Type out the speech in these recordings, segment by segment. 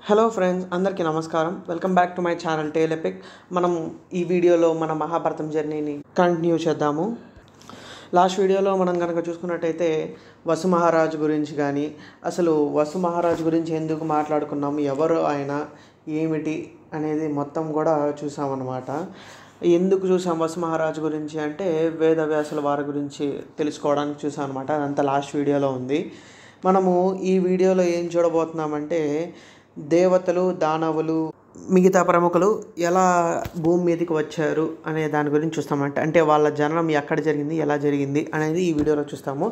Hello friends, అందరికీ నమస్కారం. Welcome back to my channel tale epic. మనం ఈ వీడియోలో మన మహాభారతం జర్నీని కంటిన్యూ చేద్దాము. లాస్ట్ వీడియోలో మనం కనుక చూసుకున్నట్టయితే వసు మహారాజు గురించి కానీ, అసలు వసు మహారాజు గురించి ఎందుకు మాట్లాడుకున్నాము, ఎవరు ఆయన, ఏమిటి అనేది మొత్తం కూడా చూసామన్నమాట. ఎందుకు చూసాం వసు మహారాజు గురించి అంటే వేదవ్యాసుల వారి గురించి తెలుసుకోవడానికి చూసాం అనమాట. అదంతా లాస్ట్ వీడియోలో ఉంది. మనము ఈ వీడియోలో ఏం చూడబోతున్నామంటే దేవతలు, దానవులు, మిగతా ప్రముఖులు ఎలా భూమి మీదకి వచ్చారు అనే దాని గురించి చూస్తామంట. అంటే వాళ్ళ జననం ఎక్కడ జరిగింది, ఎలా జరిగింది అనేది ఈ వీడియోలో చూస్తాము.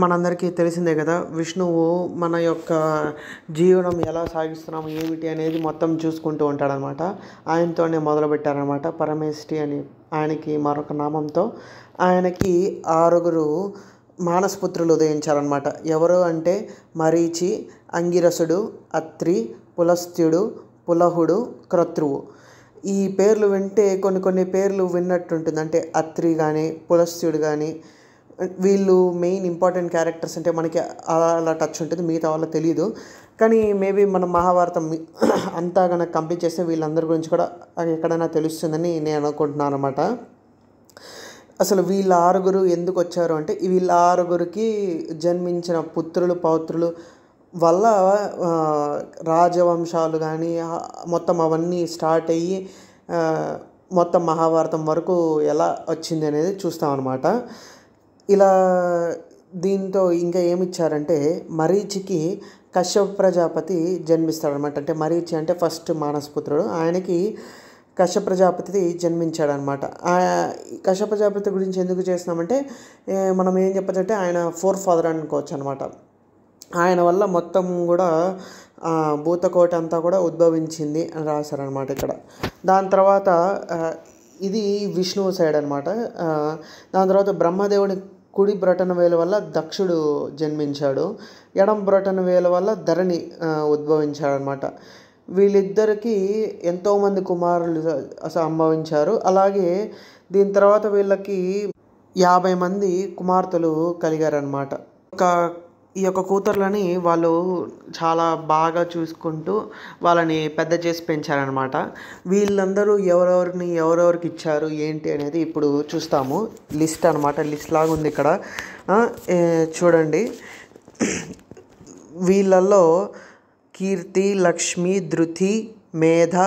మనందరికీ తెలిసిందే కదా, విష్ణువు మన యొక్క జీవనం ఎలా సాగిస్తున్నాము ఏమిటి అనేది మొత్తం చూసుకుంటూ ఉంటాడనమాట. ఆయనతోనే మొదలుపెట్టారనమాట. పరమేష్టి అని ఆయనకి మరొక నామంతో ఆయనకి 6 మానసపుత్రులు ఉదయించారనమాట. ఎవరు అంటే మరీచి, అంగిరసుడు, అత్రి, పులస్త్యుడు, పులహుడు, క్రతువు. ఈ పేర్లు వింటే కొన్ని పేర్లు విన్నట్టుంటుంది. అంటే అత్రి కానీ, పులస్త్యుడు కానీ, వీళ్ళు మెయిన్ ఇంపార్టెంట్ క్యారెక్టర్స్. అంటే మనకి అలా టచ్ ఉంటుంది, మిగతా వాళ్ళకి తెలియదు. కానీ మేబీ మన మహాభారతం అంతా కనుక కంప్లీట్ చేస్తే వీళ్ళందరి గురించి కూడా ఎక్కడైనా తెలుస్తుందని నేను అనుకుంటున్నాను అనమాట. అసలు వీళ్ళ 6 ఎందుకు వచ్చారు అంటే వీళ్ళ 6కి జన్మించిన పుత్రులు, పౌత్రులు వల్ల రాజవంశాలు కానీ మొత్తం అవన్నీ స్టార్ట్ అయ్యి మొత్తం మహాభారతం వరకు ఎలా వచ్చింది అనేది చూస్తామన్నమాట. ఇలా దీంతో ఇంకా ఏమిచ్చారంటే మరీచికి కశ్యప ప్రజాపతి జన్మిస్తాడనమాట. అంటే మరీచి అంటే ఫస్ట్ మానసపుత్రుడు. ఆయనకి కశ్యప ప్రజాపతి జన్మించాడనమాట. కశ్యప ప్రజాపతి గురించి ఎందుకు చేస్తున్నామంటే మనం ఏం చెప్పచ్చంటే ఆయన 4th ఫాదర్ అనుకోవచ్చు అనమాట. ఆయన వల్ల మొత్తం కూడా భూతకోటి అంతా కూడా ఉద్భవించింది అని రాశారనమాట ఇక్కడ. దాని తర్వాత ఇది విష్ణువు సైడ్ అనమాట. దాని తర్వాత బ్రహ్మదేవుని కుడి బ్రొటన వేలు వల్ల దక్షుడు జన్మించాడు. ఎడం బ్రొటన వేలు వల్ల ధరణి ఉద్భవించాడనమాట. వీళ్ళిద్దరికీ ఎంతోమంది కుమారులు సంభవించారు. అలాగే దీని తర్వాత వీళ్ళకి 50 మంది కుమార్తెలు కలిగారనమాట. ఈ యొక్క కూతుర్లని వాళ్ళు చాలా బాగా చూసుకుంటూ వాళ్ళని పెద్ద చేసి పెంచారనమాట. వీళ్ళందరూ ఎవరెవరికి ఇచ్చారు ఏంటి అనేది ఇప్పుడు చూస్తాము. లిస్ట్ అనమాట, లిస్ట్ లాగా ఉంది ఇక్కడ. చూడండి, వీళ్ళల్లో కీర్తి, లక్ష్మి, ధృతి, మేధ,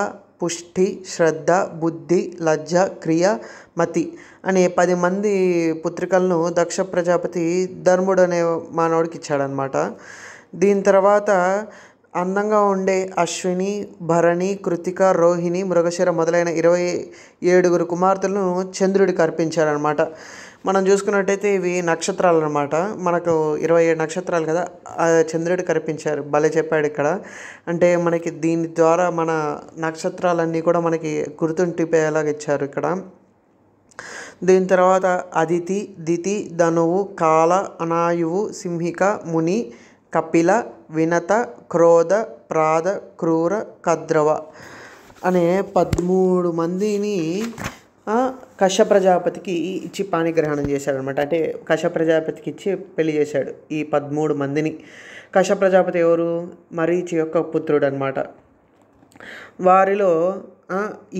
పుష్టి, శ్రద్ధ, బుద్ధి, లజ్జ, క్రియ, మతి అనే 10 మంది పుత్రికలను దక్ష ప్రజాపతి ధర్ముడు అనే మానవుడికి ఇచ్చాడనమాట. దీని తర్వాత అందంగా ఉండే అశ్విని, భరణి, కృతిక, రోహిణి, మృగశిర మొదలైన 27 కుమార్తెలను చంద్రుడికి అర్పించారనమాట. మనం చూసుకున్నట్టయితే ఇవి నక్షత్రాలు అనమాట. మనకు 27 నక్షత్రాలు కదా, చంద్రుడికి కనిపించారు. భలే చెప్పాడు ఇక్కడ. అంటే మనకి దీని ద్వారా మన నక్షత్రాలన్నీ కూడా మనకి గుర్తుండిపోయేలాగా ఇచ్చారు ఇక్కడ. దీని తర్వాత అదితి, దితి, ధనువు, కాల, అనాయువు, సింహిక, ముని, కపిల, వినత, క్రోధ, ప్రాద, క్రూర, కద్రవ అనే 13 మందిని కశ్యప ప్రజాపతికి ఇచ్చి పాణిగ్రహణం చేశాడనమాట. అంటే కశ్యప ప్రజాపతికి ఇచ్చి పెళ్లి చేశాడు ఈ 13 మందిని. కశ్యప ప్రజాపతి ఎవరు? మరీచి యొక్క పుత్రుడు అనమాట. వారిలో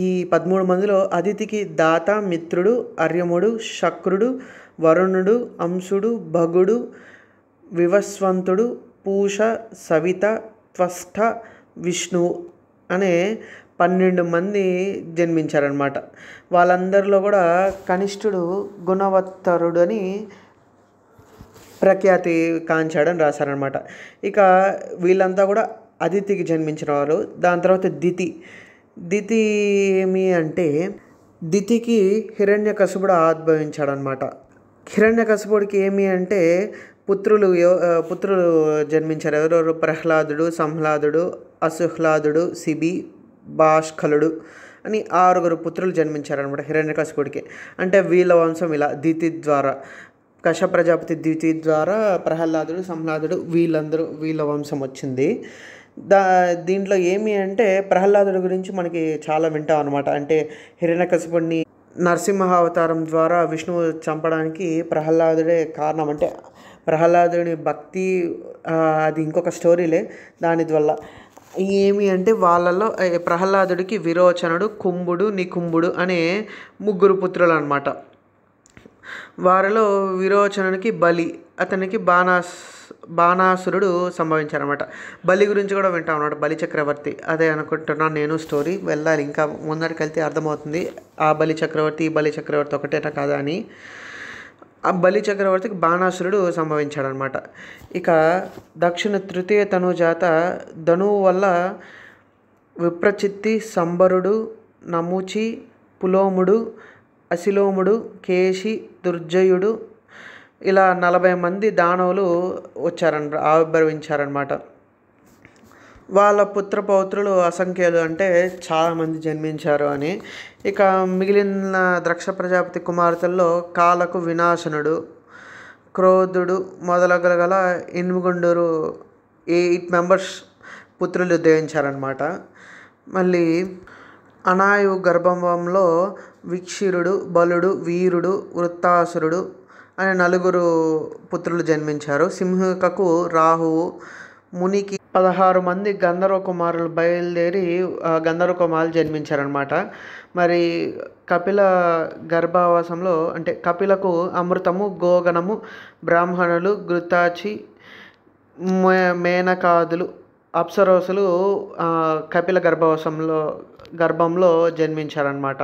ఈ 13 మందిలో అదితికి దాత, మిత్రుడు, అర్యముడు, శక్రుడు, వరుణుడు, అంశుడు, భగుడు, వివస్వంతుడు, పూష, సవిత, త్వష్ట, విష్ణువు అనే 12 మంది జన్మించారనమాట. వాళ్ళందరిలో కూడా కనిష్ఠుడు గుణవత్తరుడు అని ప్రఖ్యాతి కాంచాడని రాశారనమాట. ఇక వీళ్ళంతా కూడా అదితికి జన్మించిన వారు. దాని తర్వాత దితి ఏమి అంటే దితికి హిరణ్యకశిపుడు ఆవిర్భవించాడనమాట. హిరణ్యకశిపుడికి ఏమి అంటే పుత్రులు జన్మించారు. ఎవరెవరు? ప్రహ్లాదుడు, సంహ్లాదుడు, అసుహ్లాదుడు, శిబి, భాష్కలుడు అని 6 పుత్రులు జన్మించారనమాట హిరణ్యకశిపుడికి. అంటే వీళ్ళ వంశం ఇలా దితి ద్వారా, కశ్యప ప్రజాపతి దితి ద్వారా ప్రహ్లాదుడు, సంహ్లాదుడు వీళ్ళ వంశం వచ్చింది. దీంట్లో ఏమి అంటే ప్రహ్లాదుడి గురించి మనకి చాలా వింటాం అనమాట. అంటే హిరణ్యకశిపుడిని నరసింహ అవతారం ద్వారా విష్ణువు చంపడానికి ప్రహ్లాదుడే కారణం. అంటే ప్రహ్లాదుని భక్తి అది ఇంకొక స్టోరీలే. దాని వల్ల ఏమి అంటే వాళ్ళలో ప్రహ్లాదుడికి విరోచనుడు, కుంభుడు, నికుంభుడు అనే ముగ్గురు పుత్రులు అనమాట. వారిలో విరోచనునికి బలి, అతనికి బాణాసురుడు సంభవించారనమాట. బలి గురించి కూడా వింటాం అనమాట, బలి చక్రవర్తి. అదే అనుకుంటున్నాను నేను. స్టోరీ వెళ్ళాలి, ఇంకా ముందరికి వెళ్తే అర్థమవుతుంది ఆ బలి చక్రవర్తి ఈ బలి చక్రవర్తి ఒకటేనా కాదా అని. ఆ బలి చక్రవర్తికి బాణాసురుడు సంభవించాడనమాట. ఇక దక్షిణ తృతీయ తనుజాత ధనువు వల్ల విప్రచిత్తి, సంబరుడు, నముచి, పులోముడు, అసిలోముడు, కేశి, దుర్జయుడు ఇలా 40 మంది దానవులు ఆవిర్భవించారనమాట. వాళ్ళ పుత్రపౌత్రులు అసంఖ్యాలు, అంటే చాలామంది జన్మించారు అని. ఇక మిగిలిన దక్ష ప్రజాపతి కుమార్తెల్లో కాలకు వినాశనుడు, క్రోధుడు మొదలగల 8 మెంబర్స్ పుత్రులు ఉదయించారనమాట. మళ్ళీ అనాయు గర్భంలో విక్షిరుడు, బలుడు, వీరుడు, వృత్తాసురుడు అనే 4 పుత్రులు జన్మించారు. సింహికకు రాహువు, మునికి 16 మంది గంధర్వ కుమారులు బయలుదేరి గంధర్వ కుమారులు జన్మించారనమాట. మరి కపిల గర్భావాసంలో అంటే కపిలకు అమృతము, గోగణము, బ్రాహ్మణులు, ఘృతాచి, మేనకాదులు, అప్సరసులు కపిల గర్భంలో జన్మించారనమాట.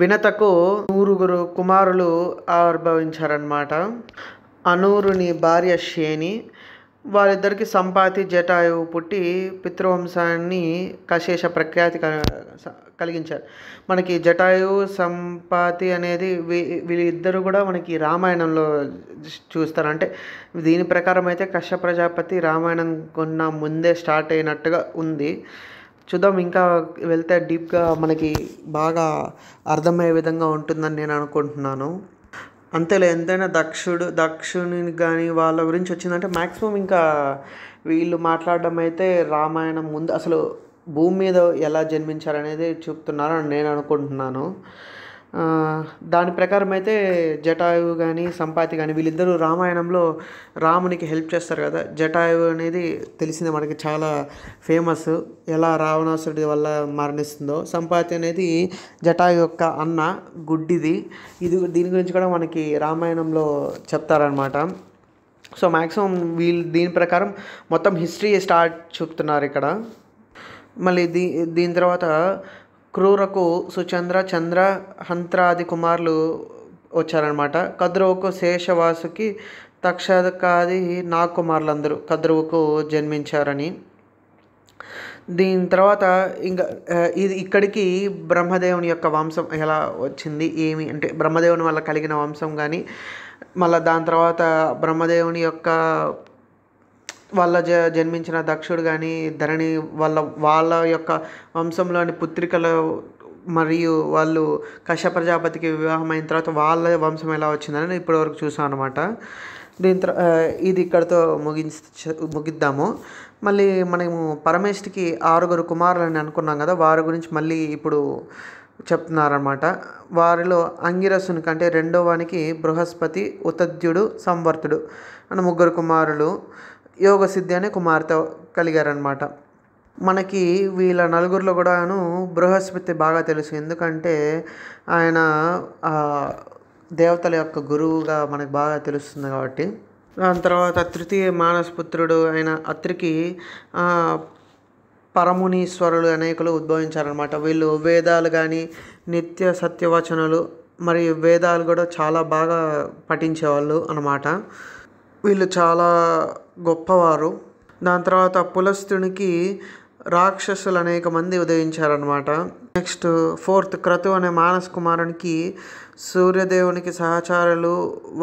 వినతకు 9 కుమారులు ఆవిర్భవించారనమాట. అనూరుని భార్య శేని. వారిద్దరికి సంపాతి, జటాయువు పుట్టి పితృవంశాన్ని కశేష ప్రఖ్యాతి కలిగించారు. మనకి జటాయువు, సంపాతి అనేది వీళ్ళిద్దరు కూడా మనకి రామాయణంలో చూస్తారు. అంటే దీని ప్రకారం అయితే కశ్యప ప్రజాపతి రామాయణం కొన్న ముందే స్టార్ట్ అయినట్టుగా ఉంది. చూద్దాం, ఇంకా వెళ్తే డీప్గా మనకి బాగా అర్థమయ్యే విధంగా ఉంటుందని నేను అనుకుంటున్నాను. అంతేలే, ఎంతైనా దక్షుని కానీ వాళ్ళ గురించి వచ్చిందంటే మ్యాక్సిమం ఇంకా వీళ్ళు మాట్లాడడం అయితే రామాయణం ముందు అసలు భూమి మీద ఎలా జన్మించారనేది చూపుతున్నారని నేను అనుకుంటున్నాను. దాని ప్రకారం అయితే జటాయువు కానీ సంపాతి కానీ వీళ్ళిద్దరూ రామాయణంలో రామునికి హెల్ప్ చేస్తారు కదా. జటాయువు అనేది తెలిసిందే మనకి, చాలా ఫేమస్, ఎలా రావణాసురుడి వల్ల మరణిస్తుందో. సంపాతి అనేది జటాయు యొక్క అన్న, గుడ్డిది. దీని గురించి కూడా మనకి రామాయణంలో చెప్తారనమాట. సో మ్యాక్సిమం దీని ప్రకారం మొత్తం హిస్టరీ స్టార్ట్ చూపుతున్నారు ఇక్కడ. మళ్ళీ దీని తర్వాత క్రూరకు సుచంద్ర, చంద్ర, హంత్రాది కుమారులు వచ్చారనమాట. కద్రువుకు శేషవాసుకి, తక్షకాది కుమారులు అందరూ కద్రువుకు జన్మించారని. దీని తర్వాత ఇంకా ఇక్కడికి బ్రహ్మదేవుని యొక్క వంశం ఎలా వచ్చింది ఏమి అంటే బ్రహ్మదేవుని వల్ల కలిగిన వంశం కానీ, మళ్ళీ దాని తర్వాత బ్రహ్మదేవుని యొక్క వాళ్ళ జన్మించిన దక్షుడు కానీ ధరణి వాళ్ళ యొక్క వంశంలోని పుత్రికలు మరియు వాళ్ళు కశ్యప ప్రజాపతికి వివాహం అయిన తర్వాత వాళ్ళ వంశం ఎలా వచ్చిందని ఇప్పటివరకు చూసాం అనమాట. ఇది ఇక్కడితో ముగిద్దాము. మళ్ళీ మనము పరమేష్ఠికి 6 కుమారులని అనుకున్నాం కదా, వారి గురించి మళ్ళీ ఇప్పుడు చెప్తున్నారన్నమాట. వారిలో అంగిరసునికి అంటే 2వ వానికి బృహస్పతి, ఉతద్యుడు, సంవర్తుడు అని 3 కుమారులు, యోగసిద్ధి అనే కుమార్తె కలిగారనమాట. మనకి వీళ్ళ 4 కూడాను బృహస్పతి బాగా తెలుసు, ఎందుకంటే ఆయన దేవతల యొక్క గురువుగా మనకు బాగా తెలుస్తుంది కాబట్టి. దాని తర్వాత తృతీయ మానసపుత్రుడు అయిన అత్రికి పరమునీశ్వరులు అనేకులు ఉద్భవించారనమాట. వీళ్ళు వేదాలు కానీ నిత్య సత్యవచనాలు మరియు వేదాలు కూడా చాలా బాగా పఠించేవాళ్ళు అన్నమాట. వీళ్ళు చాలా గొప్పవారు. దాని తర్వాత పులస్తునికి రాక్షసులు అనేక మంది ఉదయించారనమాట. నెక్స్ట్ 4th క్రతు అనే మానస కుమారునికి సూర్యదేవునికి సహచారులు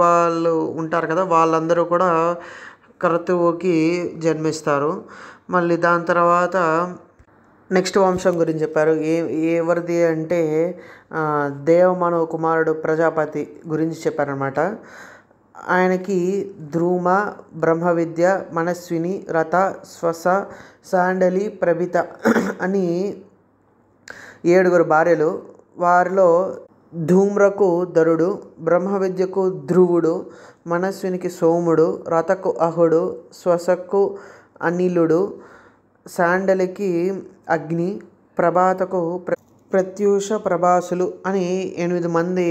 వాళ్ళు ఉంటారు కదా, వాళ్ళందరూ కూడా క్రతువుకి జన్మిస్తారు. మళ్ళీ దాని తర్వాత నెక్స్ట్ వంశం గురించి చెప్పారు. ఎవరిది అంటే దేవమానవ కుమారుడు ప్రజాపతి గురించి చెప్పారనమాట. ఆయనకి ధ్రుమ, బ్రహ్మ విద్య, మనస్విని, రథ, శ్వస, శాండలి, ప్రభిత అని 7 భార్యలు. వారిలో ధూమ్రకు ధరుడు, బ్రహ్మ విద్యకు ధ్రువుడు, మనస్వినికి సోముడు, రథకు అహుడు, శ్వసకు అనిలుడు, శాండలికి అగ్ని, ప్రభాతకు ప్రత్యూష ప్రభాసులు అని 8 మంది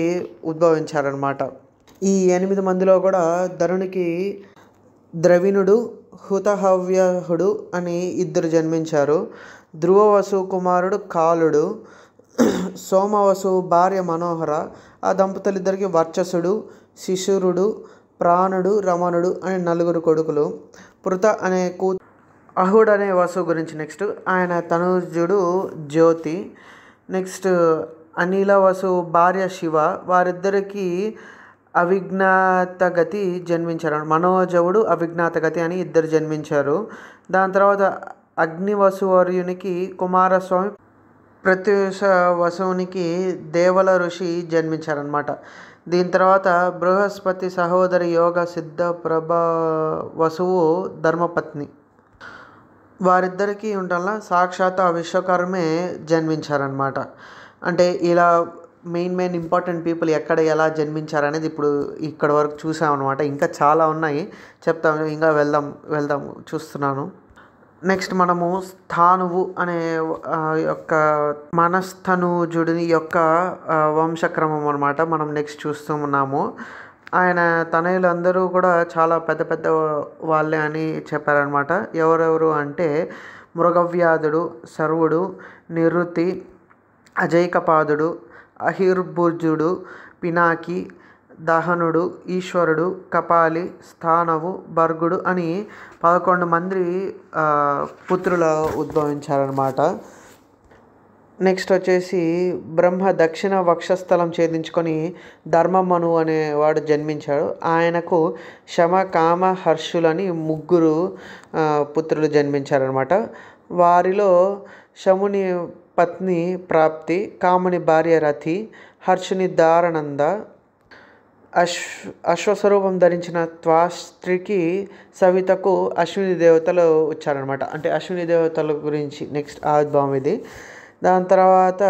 ఉద్భవించారనమాట. ఈ 8 మందిలో కూడా ధరునికి ద్రవిణుడు, హుతహవ్యహుడు అని 2 జన్మించారు. ధ్రువవసు కుమారుడు కాలుడు, సోమవసు భార్య మనోహర. ఆ దంపతులిద్దరికి వర్చసుడు, శిశురుడు, ప్రాణుడు, రమణుడు అని 4 కొడుకులు. పృత అనే అహుడు అనే వసు గురించి నెక్స్ట్. ఆయన తనుజుడు జ్యోతి. నెక్స్ట్ అనిల వసు భార్య శివ. వారిద్దరికి అవిజ్ఞాతగతి జన్మించారు. మనోజవుడు, అవిజ్ఞాతగతి అని 2 జన్మించారు. దాని తర్వాత అగ్నివసువర్యునికి కుమారస్వామి, ప్రత్యూష వసువునికి దేవల ఋషి జన్మించారనమాట. దీని తర్వాత బృహస్పతి సహోదరి యోగ సిద్ధ ప్రభ వసువు ధర్మపత్ని. వారిద్దరికీ ఉండాల సాక్షాత్ ఆ విశ్వకర్మే జన్మించారనమాట. అంటే ఇలా మెయిన్ ఇంపార్టెంట్ పీపుల్ ఎక్కడ ఎలా జన్మించారనేది ఇప్పుడు ఇక్కడ వరకు చూసామన్నమాట. ఇంకా చాలా ఉన్నాయి, చెప్తాము. ఇంకా వెళ్దాం చూస్తున్నాను. నెక్స్ట్ మనము స్థానువు అనే యొక్క మనస్థనుజుడి యొక్క వంశక్రమం అనమాట మనం నెక్స్ట్ చూస్తూ ఉన్నాము. ఆయన తనయులందరూ కూడా చాలా పెద్ద వాళ్ళే అని చెప్పారనమాట. ఎవరెవరు అంటే మృగవ్యాధుడు, సర్వుడు, నిరుతి, అజైకపాదుడు, అహిర్భుజుడు, పినాకి, దహనుడు, ఈశ్వరుడు, కపాలి, స్థానవు, భర్గుడు అని 11 మంది పుత్రులు ఉద్భవించారనమాట. నెక్స్ట్ వచ్చేసి బ్రహ్మ దక్షిణ వక్షస్థలం ఛేదించుకొని ధర్మమను అనేవాడు జన్మించాడు. ఆయనకు శమ, కామ, హర్షులని 3 పుత్రులు జన్మించారనమాట. వారిలో శముని పత్ని ప్రాప్తి, కాముని భార్య రతి, హర్షుని దారానంద. అశ్వస్వరూపం ధరించిన త్వాస్త్రికి సవితకు అశ్విని దేవతలు వచ్చారనమాట. అంటే అశ్విని దేవతల గురించి నెక్స్ట్ ఆవిర్భావం ఇది. దాని తర్వాత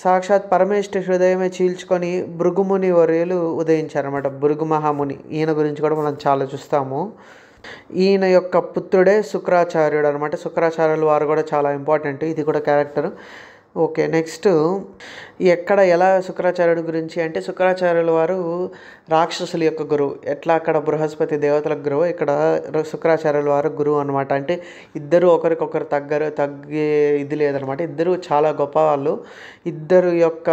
సాక్షాత్ పరమేశ్వరి హృదయమే చీల్చుకొని భృగుముని వర్యులు ఉదయించారనమాట. భృగు మహాముని, ఈయన గురించి కూడా మనం చాలా చూస్తాము. ఈయన యొక్క పుత్రుడే శుక్రాచార్యుడు అనమాట. శుక్రాచార్యులు వారు కూడా చాలా ఇంపార్టెంట్, ఇది కూడా క్యారెక్టర్. ఓకే, నెక్స్ట్ ఎలా శుక్రాచార్యుడు గురించి అంటే శుక్రాచార్యుల వారు రాక్షసుల యొక్క గురువు. ఎట్లా అక్కడ బృహస్పతి దేవతలకు గురువు, ఇక్కడ శుక్రాచార్యుల వారు గురువు అనమాట. అంటే ఇద్దరు ఒకరికొకరు తగ్గే ఇది లేదనమాట. ఇద్దరు చాలా గొప్ప వాళ్ళు. ఇద్దరు యొక్క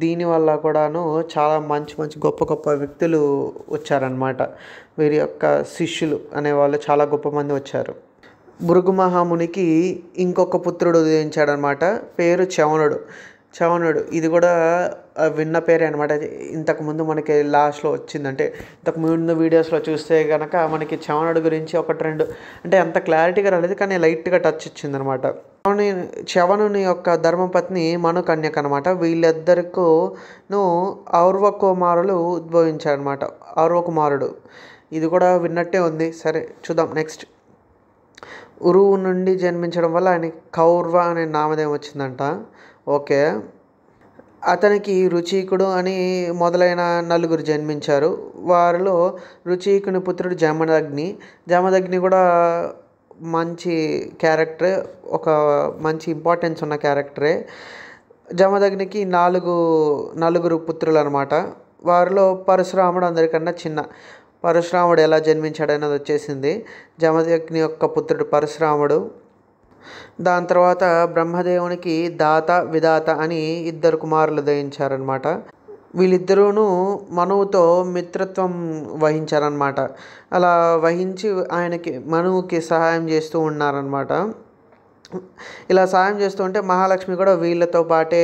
దీనివల్ల కూడాను చాలా మంచి గొప్ప వ్యక్తులు వచ్చారనమాట. వీరి యొక్క శిష్యులు అనేవాళ్ళు చాలా గొప్ప మంది వచ్చారు. భృగు మహామునికి ఇంకొక పుత్రుడు ఉదయించాడనమాట. పేరు చవనుడు. ఇది కూడా విన్న పేరే అనమాట. ఇంతకుముందు మనకి లాస్ట్లో వచ్చింది. అంటే ఇంతకుముందు వీడియోస్లో చూస్తే కనుక మనకి చవనుడు గురించి 1-2 అంటే అంత క్లారిటీగా రాలేదు, కానీ లైట్గా టచ్ ఇచ్చిందనమాట. చవనుని యొక్క ధర్మపత్ని మనుకన్యక అనమాట. వీళ్ళిద్దరికూను ఔర్వకుమారులు ఉద్భవించారనమాట. ఔర్వకుమారుడు ఇది కూడా విన్నట్టే ఉంది. సరే చూద్దాం నెక్స్ట్. ఉరువు నుండి జన్మించడం వల్ల ఆయన కౌర్వ అనే నామధేయం వచ్చిందంట. ఓకే, అతనికి రుచీకుడు అని మొదలైన 4 జన్మించారు. వారిలో రుచీకుని పుత్రుడు జమదగ్ని కూడా మంచి క్యారెక్టరే, ఒక మంచి ఇంపార్టెన్స్ ఉన్న క్యారెక్టరే. జమదగ్నికి 4 పుత్రులు అనమాట. వారిలో పరశురాముడు అందరికన్నా చిన్న. పరశురాముడు ఎలా జన్మించాడు అనేది వచ్చేసింది. జమదగ్ని యొక్క పుత్రుడు పరశురాముడు. దాని తర్వాత బ్రహ్మదేవునికి దాత, విధాత అని 2 కుమారులు ఉదయించారనమాట. వీళ్ళిద్దరూను మనువుతో మిత్రత్వం వహించారనమాట. అలా వహించి ఆయనకి మనువుకి సహాయం చేస్తూ ఉన్నారనమాట. ఇలా సహాయం చేస్తూ ఉంటే మహాలక్ష్మి కూడా వీళ్ళతో పాటే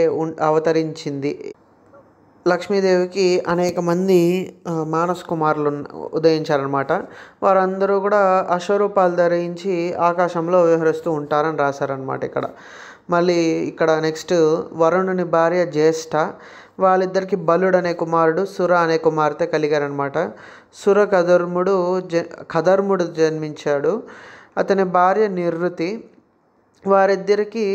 అవతరించింది. లక్ష్మీదేవికి అనేక మంది మానస కుమారులు ఉదయించారనమాట. వారందరూ కూడా అశ్వరూపాలు ధరించి ఆకాశంలో విహరిస్తూ ఉంటారని రాశారనమాట ఇక్కడ. మళ్ళీ ఇక్కడ నెక్స్ట్ వరుణుని భార్య జ్యేష్ఠ. వాళ్ళిద్దరికి బలుడు అనే కుమారుడు, సుర అనే కుమార్తె కలిగారనమాట. సుర కధర్ముడు జన్మించాడు. అతని భార్య నిరుతి. వారిద్దరికి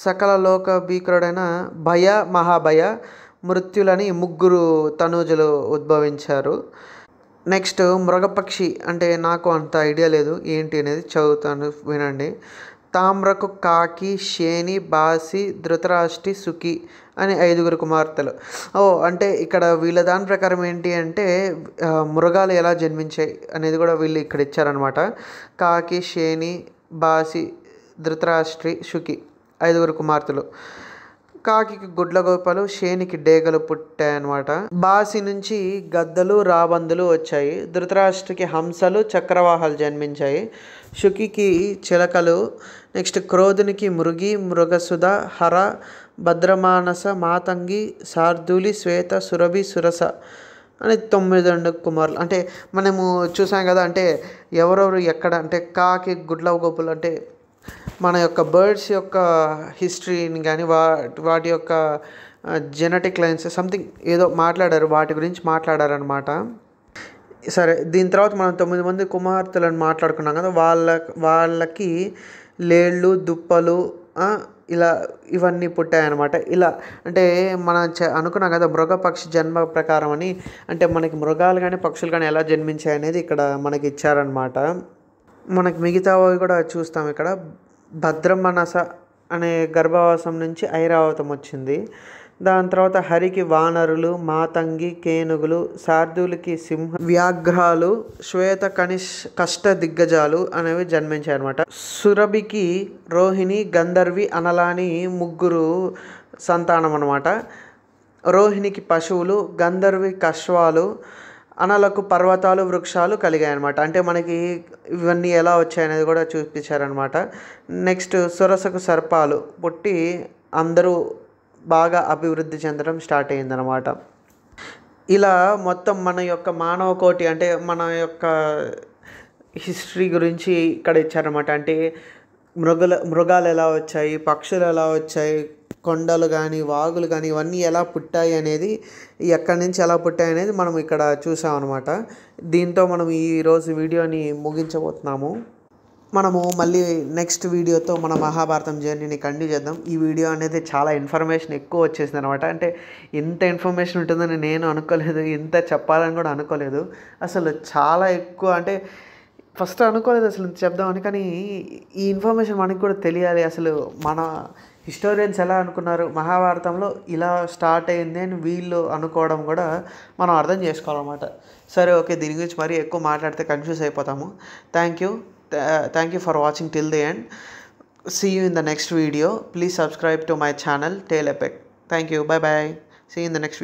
సకల లోక భీకరుడైన భయ, మహాభయ, మృత్యులని 3 తనూజులు ఉద్భవించారు. నెక్స్ట్ మృగపక్షి అంటే నాకు అంత ఐడియా లేదు ఏంటి అనేది, చదువుతాను వినండి. తామ్రకు కాకి శేని బాసి ధృతరాష్ట్రి సుఖి అని 5 కుమార్తెలు. అంటే ఇక్కడ వీళ్ళ దాని ప్రకారం ఏంటి అంటే మృగాలు ఎలా జన్మించాయి అనేది కూడా వీళ్ళు ఇక్కడ ఇచ్చారనమాట. కాకి శేని బాసి ధృతరాష్ట్రి సుఖి 5 కుమార్తెలు. కాకికి గుడ్లగోపలు, శేనికి డేగలు పుట్టాయన్నమాట. బాసి నుంచి గద్దలు రాబందులు వచ్చాయి. ధృతరాష్ట్రకి హంసలు చక్రవాహాలు జన్మించాయి. శుకికి చిలకలు. నెక్స్ట్ క్రోధునికి మృగి, మృగసుధ, హర, భద్రమానస, మాతంగి, శార్దూలి, శ్వేత, సురభి, సురస అని 9 కుమారులు. అంటే మనము చూసాం కదా, అంటే ఎవరెవరు ఎక్కడ అంటే కాకి గుడ్లగోపులు అంటే మన యొక్క బర్డ్స్ యొక్క హిస్టరీని కానీ వాటి యొక్క జెనెటిక్ లైన్స్ సంథింగ్ ఏదో మాట్లాడారు, వాటి గురించి మాట్లాడారనమాట. సరే, దీని తర్వాత మనం 9 మంది కుమార్తెలను మాట్లాడుకున్నాం కదా, వాళ్ళకి లేళ్ళు, దుప్పలు ఇలా ఇవన్నీ పుట్టాయన్నమాట. ఇలా అంటే మనం అనుకున్నాం కదా మృగపక్షి జన్మ ప్రకారం అని, అంటే మనకి మృగాలు కానీ పక్షులు కానీ ఎలా జన్మించాయి అనేది ఇక్కడ మనకి ఇచ్చారనమాట. మనకి మిగతావి కూడా చూస్తాం. ఇక్కడ భద్రమనస అనే గర్భవాసం నుంచి ఐరావతం వచ్చింది. దాని తర్వాత హరికి వానరులు, మాతంగి కేనుగులు, శార్దూలికి సింహ వ్యాఘ్రాలు, శ్వేత కష్ట దిగ్గజాలు అనేవి జన్మించాయి అనమాట. సురభికి రోహిణి, గంధర్వి, అనలాని 3 సంతానం అనమాట. రోహిణికి పశువులు, గంధర్వి కశ్వాలు, అనలకు పర్వతాలు, వృక్షాలు కలిగాయి అనమాట. అంటే మనకి ఇవన్నీ ఎలా వచ్చాయనేది కూడా చూపించారనమాట. నెక్స్ట్ సురసకు సర్పాలు పుట్టి అందరూ బాగా అభివృద్ధి చెందడం స్టార్ట్ అయ్యిందనమాట. ఇలా మొత్తం మన యొక్క మానవ కోటి అంటే మన యొక్క హిస్టరీ గురించి ఇక్కడ ఇచ్చారనమాట. అంటే మృగాలు ఎలా వచ్చాయి, పక్షులు ఎలా వచ్చాయి, కొండలు కానీ వాగులు కానీ ఇవన్నీ ఎలా పుట్టాయి అనేది, ఎక్కడి నుంచి ఎలా పుట్టాయి అనేది మనం ఇక్కడ చూసామన్నమాట. దీంతో మనం ఈరోజు వీడియోని ముగించబోతున్నాము. మనము మళ్ళీ నెక్స్ట్ వీడియోతో మన మహాభారతం జర్నీని కంటిన్యూ చేద్దాం. ఈ వీడియో అనేది చాలా ఇన్ఫర్మేషన్ ఎక్కువ వచ్చేసింది అనమాట. అంటే ఇంత ఇన్ఫర్మేషన్ ఉంటుందని నేను అనుకోలేదు, ఇంత చెప్పాలని కూడా అనుకోలేదు. అసలు చాలా ఎక్కువ, అంటే ఫస్ట్ అనుకోలేదు అసలు చెప్దామని. కానీ ఈ ఇన్ఫర్మేషన్ మనకి కూడా తెలియాలి. అసలు మన హిస్టోరియన్స్ ఎలా అనుకున్నారు, మహాభారతంలో ఇలా స్టార్ట్ అయింది అని వీళ్ళు అనుకోవడం కూడా మనం అర్థం చేసుకోవాలన్నమాట. సరే, ఓకే, దీని గురించి మరీ ఎక్కువ మాట్లాడితే కన్ఫ్యూజ్ అయిపోతాము. Thank you for watching till the end. See you in the next video. Please subscribe to my channel Tale Epic. Thank you. Bye bye. See you in the next video.